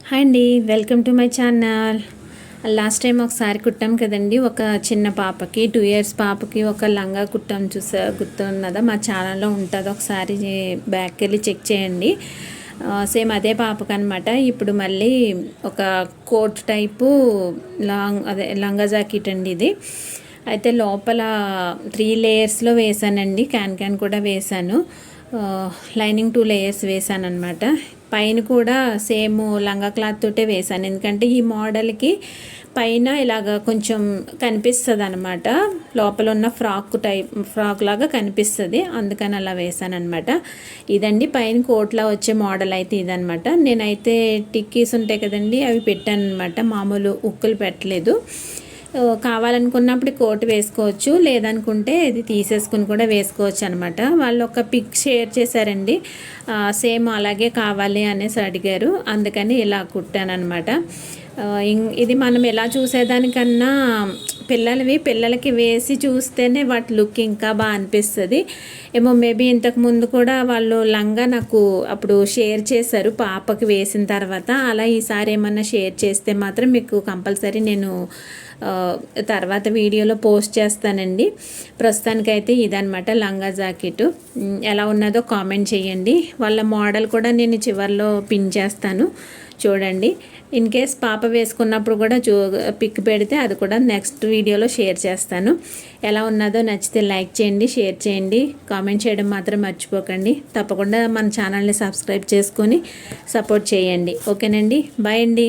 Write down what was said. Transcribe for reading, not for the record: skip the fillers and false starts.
Hi అండి, welcome to my channel. Last time ఒకసారి కుట్టాం కదండి, ఒక చిన్న పాపకి 2 years పాపకి ఒక లంగా కుట్టాం. గుర్తున్నదా? మా ఛానల్లో ఉంటుంది, ఒకసారి బ్యాక్కి వెళ్ళి చెక్ చేయండి. సేమ్ అదే పాపకి అనమాట. ఇప్పుడు మళ్ళీ ఒక కోట్ టైపు లంగా జాకెట్ అండి ఇది. అయితే లోపల 3 layers వేసానండి, క్యాన్ కూడా వేసాను. లైనింగ్ 2 layers వేసాను అనమాట. పైన కూడా సేమ్ లంగా క్లాత్ తోటే వేసాను, ఎందుకంటే ఈ మోడల్కి పైన ఇలాగ కొంచెం కనిపిస్తుంది అనమాట, లోపల ఉన్న ఫ్రాక్ లాగా కనిపిస్తుంది, అందుకని అలా వేసాను అనమాట. ఇదండి పైన కోట్లా వచ్చే మోడల్ అయితే ఇదనమాట. నేనైతే టిక్కీస్ ఉంటాయి కదండి, అవి పెట్టాను అనమాట, మామూలు ఉక్కులు పెట్టలేదు. కావాలనుకున్నప్పుడు కోట్ వేసుకోవచ్చు, లేదనుకుంటే ఇది తీసేసుకుని కూడా వేసుకోవచ్చు అనమాట. వాళ్ళు ఒక పిక్ షేర్ చేశారండి, సేమ్ అలాగే కావాలి అనేసి అడిగారు, అందుకని ఇలా కుట్టానమాట. ఇది మనం ఎలా చూసేదానికన్నా పిల్లలకి వేసి చూస్తేనే వాటి లుక్ ఇంకా బాగా అనిపిస్తుంది ఏమో. మేబీ ఇంతకుముందు కూడా వాళ్ళు లంగా నాకు అప్పుడు షేర్ చేశారు పాపకి వేసిన తర్వాత. అలా ఈసారి ఏమన్నా షేర్ చేస్తే మాత్రం మీకు కంపల్సరీ నేను తర్వాత వీడియోలో పోస్ట్ చేస్తానండి. ప్రస్తుతానికైతే ఇదనమాట లంగా జాకెట్. ఎలా ఉన్నదో కామెంట్ చేయండి. వాళ్ళ మోడల్ కూడా నేను చివరిలో పిన్ చేస్తాను, చూడండి. ఇన్ కేస్ పాప వేసుకున్నప్పుడు కూడా పిక్ పెడితే అది కూడా నెక్స్ట్ వీడియోలో షేర్ చేస్తాను. ఎలా ఉన్నదో నచ్చితే లైక్ చేయండి, షేర్ చేయండి, కామెంట్ చేయడం మాత్రం మర్చిపోకండి. తప్పకుండా మన ఛానల్ని సబ్స్క్రైబ్ చేసుకొని సపోర్ట్ చేయండి. ఓకేనండి, బాయ్ అండి.